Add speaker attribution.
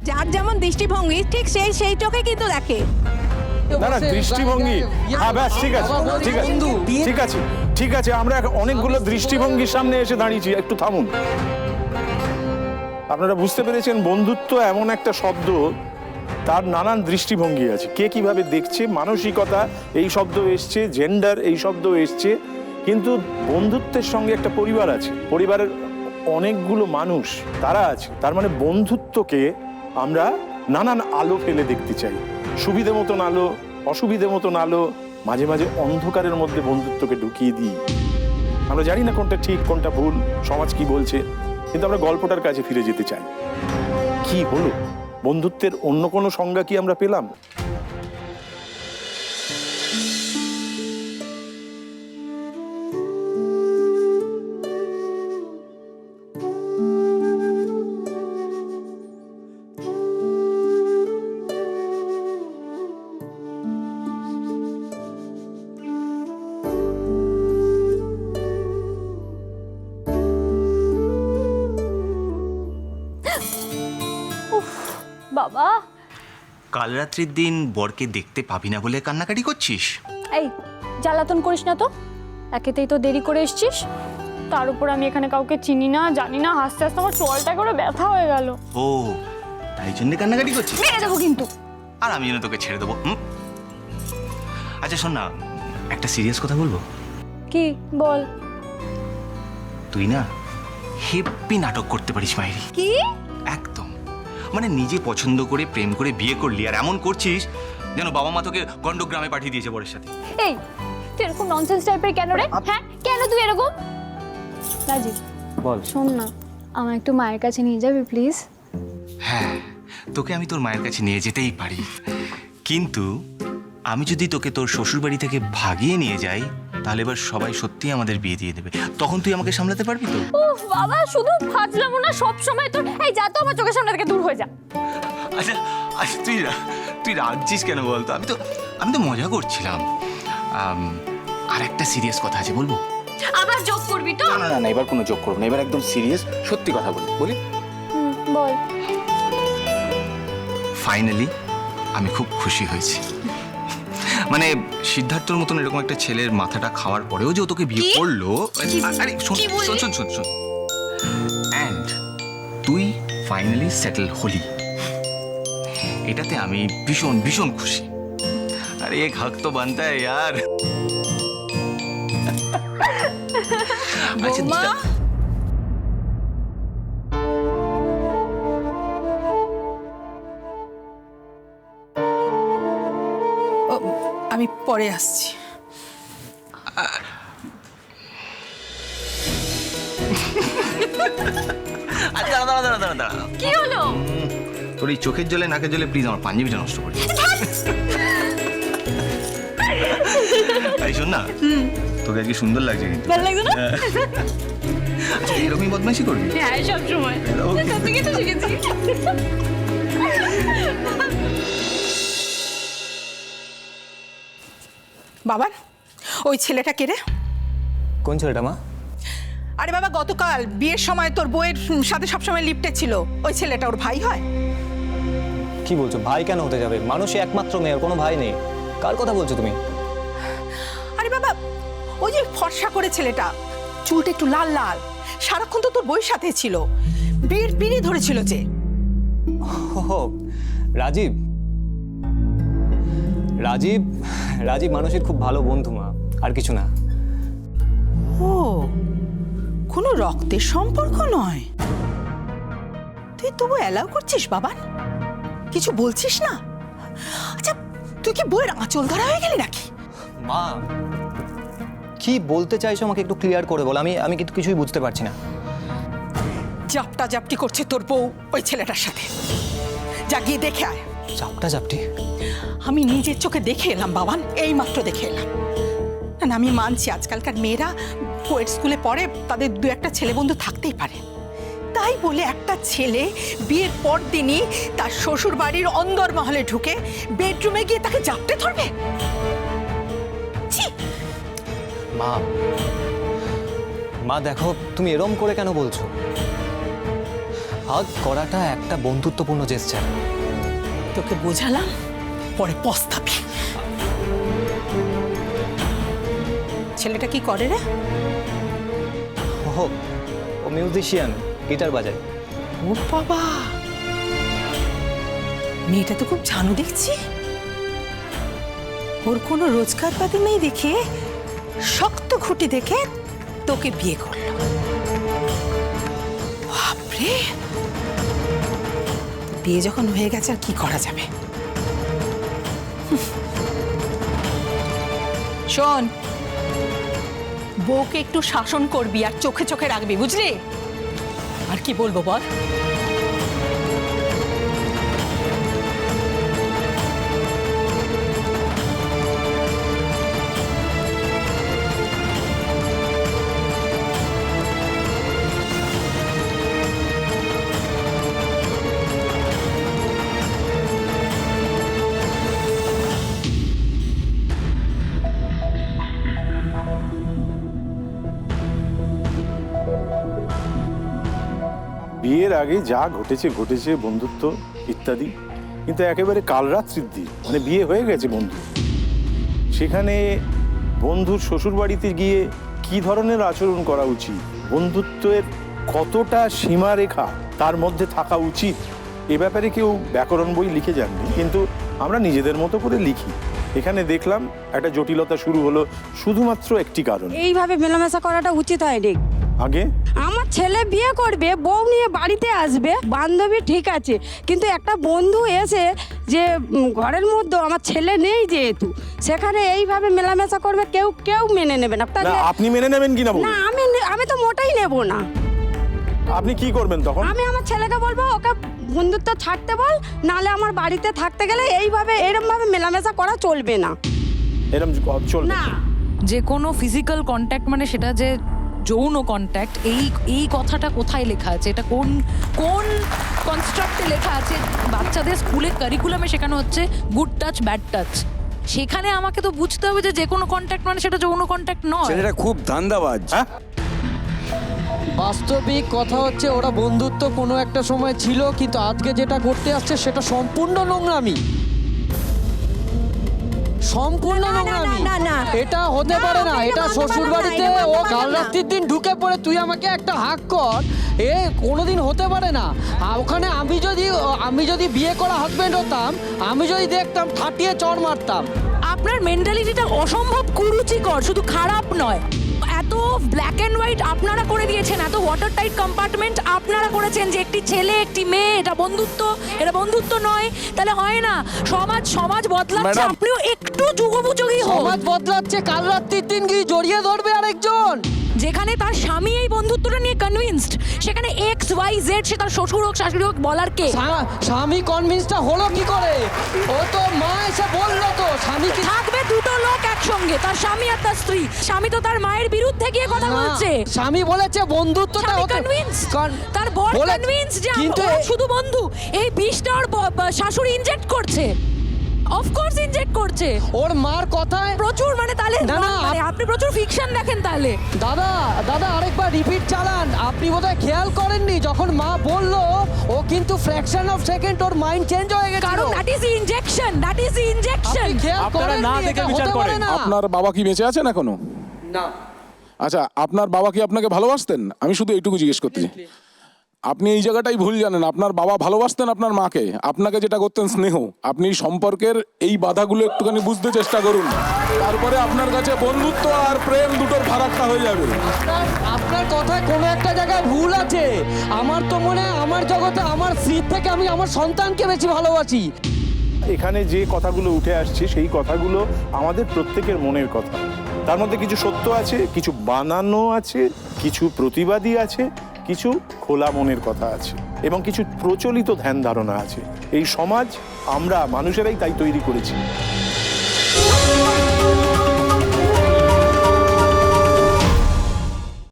Speaker 1: যার যেমন দৃষ্টিভঙ্গি ঠিক সেই চোখে কিন্তু দেখে।
Speaker 2: না না, দৃষ্টিভঙ্গি, হ্যাঁ ব্যাস ঠিক আছে, ঠিক আছে, ঠিক আছে, ঠিক আছে, আমরা অনেকগুলো দৃষ্টিভঙ্গির সামনে এসে দাঁড়িয়েছি, একটু থামুন। আপনারা বুঝতে পেরেছেন, বন্ধুত্ব এমন একটা শব্দ, তার নানান দৃষ্টিভঙ্গি আছে, কে কিভাবে দেখছে, মানসিকতা এই শব্দ এসছে, জেন্ডার এই শব্দ এসছে, কিন্তু বন্ধুত্বের সঙ্গে একটা পরিবার আছে, পরিবারের অনেকগুলো মানুষ তারা আছে। তার মানে বন্ধুত্বকে আমরা নানান আলো ফেলে দেখতে চাই, সুবিধে মতন আলো, অসুবিধে মতন আলো, মাঝে মাঝে অন্ধকারের মধ্যে বন্ধুত্বকে ঢুকিয়ে দিই। আমরা জানি না কোনটা ঠিক কোনটা ভুল, সমাজ কি বলছে, কিন্তু আমরা গল্পটার কাছে ফিরে যেতে চাই। কি হলো, বন্ধুত্বের অন্য কোনো সংজ্ঞা কি আমরা পেলাম?
Speaker 3: বাবা,
Speaker 4: কাল রাত্রির দিন বরকে দেখতে পাবি না বলে কান্নাকাটি করছিস?
Speaker 3: এই জ্বালাতন করিস না তো, একেতেই তো দেরি করে এসছিস, তার উপর আমি এখানে কাউকে চিনি না জানি না, হাসতে হাসতে আমার চোয়ালটা করে ব্যথা হয়ে গেল।
Speaker 4: ও তাই জন্য কান্নাকাটি করছিস?
Speaker 3: মেরে দেবো কিন্তু।
Speaker 4: আর আমি যেন তোকে ছেড়ে দেবো? আচ্ছা শোন না, একটা সিরিয়াস কথা বলবো।
Speaker 3: কি বল?
Speaker 4: তুই না হেব্বি নাটক করতে পারিস মাইরি।
Speaker 3: কি?
Speaker 4: একদম, মানে নিজে পছন্দ করে প্রেম করে বিয়ে করলি আর এমন করছিস যেন বাবা মা তোকে গন্ডগ্রামে পাঠিয়ে দিয়েছে বরের সাথে।
Speaker 3: এই তুই এরকম ননসেন্স টাইপের কেন রে? হ্যাঁ কেন তুই এরকম? রাজীব
Speaker 4: বল।
Speaker 3: শোন না, আমার একটু মায়ের কাছে নিয়ে যাবি প্লিজ?
Speaker 4: হ্যাঁ, তোকে আমি তোর মায়ের কাছে নিয়ে যেতেই পারি, কিন্তু আমি যদি তোকে তোর শ্বশুর বাড়ি থেকে ভাগিয়ে নিয়ে যাই তাহলে এবার সবাই সত্যিই আমাদের বিয়ে দিয়ে দেবে, তখন তুই আমাকে সামলাতে পারবি তো?
Speaker 3: উফ বাবা, শুধু ফাজলামো না সব সময় তোর। এই যা তো আমার চোখের সামনে থেকে দূর হয়ে যা।
Speaker 4: আচ্ছা আচ্ছা, তুই রাগছিস কেন বলতো? আমি তো মজা করছিলাম। আর একটা সিরিয়াস কথা আছে, বলবো?
Speaker 3: আবার যোগ করবি তো?
Speaker 4: না না না, এবার কোনো যোগ করবো না, এবার একদম সিরিয়াস সত্যি কথা বলি।
Speaker 3: বল।
Speaker 4: ফাইনালি আমি খুব খুশি হয়েছি, মানে সিদ্ধার্থর মতন এরকম একটা ছেলের মাথাটা খাওয়ার পরেও যে ও তোকে বিয়ে করলো। আরে শোন অ্যান্ড তুই ফাইনালি সেটেল হলি, এটাতে আমি ভীষণ ভীষণ খুশি। আরে এক হক তো বানতা হ্যায় ইয়ার। আচ্ছা
Speaker 1: আমি পরে আসছি।
Speaker 4: দাঁড়া,
Speaker 3: কি হলো?
Speaker 4: তোর এই চোখের জলে নাকের জলে প্লিজ আমার পাঞ্জাবিটা নষ্ট করি। তাই শোন না, তোকে আজকে সুন্দর লাগছে কিন্তু।
Speaker 3: ভালো লাগছে না?
Speaker 4: আচ্ছা এরকমই বদমাইশি করবি?
Speaker 3: হ্যাঁ সব সময়। তোর থেকে তো শিখেছি।
Speaker 1: বাবা, ওই ছেলেটা কে রে?
Speaker 5: কোন ছেলেটা মা?
Speaker 1: আরে বাবা, গতকাল বিয়ের সময় তোর বউয়ের সাথে সবসময় লিফটে ছিল, ওই ছেলেটা ওর ভাই হয়?
Speaker 5: কি বলছো? ভাই কেন হতে যাবে? মানুষই একমাত্র মেয়ে, ওর কোনো ভাই নেই। কার কথা বলছো তুমি?
Speaker 1: আরে বাবা, ওই যে ফর্সা করে ছেলেটা, চুলটা একটু লাল লাল, সারাক্ষণ তো তোর বউয়ের সাথে ছিল, বিয়ের পিড়ি ধরেছিল যে।
Speaker 5: ও রাজীব। রাজীব রাজীব মানুষের খুব ভালো বন্ধু মা, আর কিছু না।
Speaker 1: ও, কোনো রক্তের সম্পর্ক নয়? তুই তবু অ্যালাউ করছিস বাবা? কিছু বলছিস না? আচ্ছা, তুই কি বউয়ের আঁচল ধরা হয়ে গেলি নাকি?
Speaker 5: মা কি বলতে চাইছো আমাকে একটু ক্লিয়ার করে বল, আমি কিন্তু কিছুই বুঝতে পারছি না।
Speaker 1: জাপটা জাপটি করছে তোর বউ ওই ছেলেটার সাথে, যা গিয়ে দেখে আয়।
Speaker 5: চাপটা চাপটি?
Speaker 1: আমি নিজের চোখে দেখে এলাম বাবান, এই মাত্র দেখে এলাম। না আমি মানছি আজকালকার মেয়েরা কোয়েট স্কুলে পড়ে, তাদের দু একটা ছেলে বন্ধু থাকতেই পারে, তাই বলে একটা ছেলে বিয়ের পর দিনই তার শ্বশুর বাড়ির অন্দর মহলে ঢুকে বেডরুমে গিয়ে তাকে জাপটে ধরবে? ছি!
Speaker 5: মা দেখো, তুমি এরম করে কেন বলছো? হাগ করাটা একটা বন্ধুত্বপূর্ণ জেস্চার।
Speaker 1: তোকে বোঝালাম, পরে পস্তাবি। ছেলেটা কি করে রে?
Speaker 5: ও মিউজিশিয়ান, গিটার বাজায়।
Speaker 1: ও বাবা, মেয়েটা তো খুব ঝানু দেখছি। ওর কোনো রোজগার পাতি নেই দেখে, শক্ত খুঁটি দেখে তোকে বিয়ে করলো। বাপরে, বিয়ে যখন হয়ে গেছে আর কি করা যাবে। শোন, বউকে একটু শাসন করবি আর চোখে চোখে রাখবি, বুঝলি? আর কি বলবো বল?
Speaker 2: বিয়ের আগে যা ঘটেছে ঘটেছে, বন্ধুত্ব ইত্যাদি, কিন্তু একেবারে কাল রাত্রির দিন, মানে বিয়ে হয়ে গেছে বন্ধু, সেখানে বন্ধুর শ্বশুর বাড়িতে গিয়ে কি ধরনের আচরণ করা উচিত, বন্ধুত্বের কতটা সীমারেখা তার মধ্যে থাকা উচিত, এ ব্যাপারে কেউ ব্যাকরণ বই লিখে যাননি, কিন্তু আমরা নিজেদের মতো করে লিখি। এখানে দেখলাম একটা জটিলতা শুরু হলো শুধুমাত্র একটি কারণ।
Speaker 6: এইভাবে মেলামেশা করাটা উচিত হয়নি।
Speaker 2: আগে
Speaker 6: আমার ছেলে বিয়ে করবে, বউ নিয়ে বাড়িতে আসবে, বান্ধবী ঠিক আছে, কিন্তু একটা বন্ধু এসে যে ঘরের মধ্যে আমার ছেলে নেই যেহেতু, সেখানে এইভাবে মেলামেশা করবে, কেউ কেউ মেনে নেবে না।
Speaker 2: না, আপনি মেনে নেবেন কিনা বলুন?
Speaker 6: না, আমি তো মোটেই নেব না।
Speaker 2: আপনি কি করবেন তখন?
Speaker 6: আমি আমার ছেলেকে বলবো ওকে বন্ধুত্ব ছাড়তে বল, নালে আমার বাড়িতে থাকতে গেলে এইভাবে এরমভাবে মেলামেশা করা চলবে না।
Speaker 2: এরকম চলবে
Speaker 6: না,
Speaker 7: যে কোনো ফিজিক্যাল কন্ট্যাক্ট মানে সেটা যে যৌন কন্ট্যাক্ট, এই কথাটা কোথায় লেখা আছে? এটা কোন কোন কনস্ট্রাক্টে লেখা আছে? বাচ্চাদের স্কুলের কারিকুলামে শেখানো হচ্ছে গুড টাচ ব্যাড টাচ। সেখানে আমাকে তো বুঝতে হবে যে কোনো কন্ট্যাক্ট মানে সেটা যৌন কন্ট্যাক্ট নয়।
Speaker 8: ছেলেটা খুব ধান্দাবাজ।
Speaker 2: হ্যাঁ,
Speaker 9: বাস্তবিক কথা হচ্ছে ওরা বন্ধুত্ব কোনো একটা সময় ছিল, কিন্তু আজকে যেটা করতে আসছে সেটা সম্পূর্ণ নোংরামি, সম্পূর্ণ নোংরামি। এটা হতে পারে না। এটা শ্বশুর বাড়িতে ও কাল রাত্রির দিন ঢুকে পড়ে তুই আমাকে একটা হাক কর, এ কোনোদিন হতে পারে না। ওখানে আমি যদি বিয়ে করা হাজবেন্ড হতাম, আমি যদি দেখতাম ঠাটিয়ে চড় মারতাম।
Speaker 7: আপনার মেন্টালিটিটা অসম্ভব কুরুচিকর, শুধু খারাপ নয়। এত ব্ল্যাক অ্যান্ড হোয়াইট আপনারা করে দিয়েছেন, এত ওয়াটার টাইট কম্পার্টমেন্ট আপনারা করেছেন যে একটি ছেলে একটি মেয়ে এটা বন্ধুত্ব নয়, তাহলে হয় না। সমাজ বদলাচ্ছে, আপনিও একটু যুগোপযোগী হন।
Speaker 9: সমাজ বদলাচ্ছে, কাল রাত্রির দিন কি জড়িয়ে ধরবে আরেকজন?
Speaker 7: যেখানে তার স্বামী এই বন্ধুত্বটা নিয়ে কনভিন্সড, সেখানে XYZ, সে তার শ্বশুর হোক শাশুড়ি হোক, বলার কে?
Speaker 9: স্বামী কনভিন্সটা হলো কি করে? ও তো মা এসে বললো তো স্বামী কি
Speaker 7: থাকবে দুটো লোক একসঙ্গে, তার স্বামী আর তার স্ত্রী। স্বামী তো তার মায়ের বিরুদ্ধে গিয়ে কথা বলছে।
Speaker 9: স্বামী বলেছে বন্ধুত্বটা
Speaker 7: স্বামী কনভিন্স, তার বর কনভিন্স যে ওরা শুধু বন্ধু। এই বিষটা ওর শাশুড়ি ইনজেক্ট করছে, অফকোর্স ইনজেক্ট করছে
Speaker 9: ওর মার কথায়
Speaker 7: প্রচুর। মানে তাহলে
Speaker 9: না,
Speaker 7: আপনি প্রচুর ফিকশন দেখেন তাহলে।
Speaker 9: দাদা আরেকবার রিপিট চালান। আপনি বোধহয় খেয়াল করেননি, যখন মা বললো ও কিন্তু fraction of second or mind change হয়ে গেছে।
Speaker 7: কারণ that is injection, that is injection.
Speaker 9: আপনারা না দেখে বিচার করেন।
Speaker 8: আপনার বাবা কি বেঁচে আছেন এখনো?
Speaker 9: না।
Speaker 8: আচ্ছা, আপনার বাবা কি আপনাকে ভালোবাসতেন? আমি শুধু এইটুকু জিজ্ঞেস করতে চাই। আপনি এই জায়গাটাই ভুল জানেন। আপনার বাবা ভালোবাসতেন আপনার মাকে, আপনাকে যেটা করতেন স্নেহ। আপনি সম্পর্কের এই বাধাগুলো একটুখানি বুঝতে চেষ্টা করুন, তারপরে আপনার কাছে বন্ধুত্ব আর প্রেম দুটোর ফারাকটা হয়ে যাবে।
Speaker 9: আপনার কথায় কোনো একটা জায়গায় ভুল আছে। আমার তো মনে হয় আমার জগতে আমার স্ত্রীর থেকে আমি আমার সন্তানকে বেশি ভালোবাসি।
Speaker 2: এখানে যে কথাগুলো উঠে আসছে সেই কথাগুলো আমাদের প্রত্যেকের মনের কথা। তার মধ্যে কিছু সত্য আছে, কিছু বানানো আছে, কিছু প্রতিবাদী আছে, কিছু খোলা মনের কথা আছে, এবং কিছু প্রচলিত ধ্যান ধারণা আছে। এই সমাজ আমরা মানুষেরাই তাই তৈরি করেছি।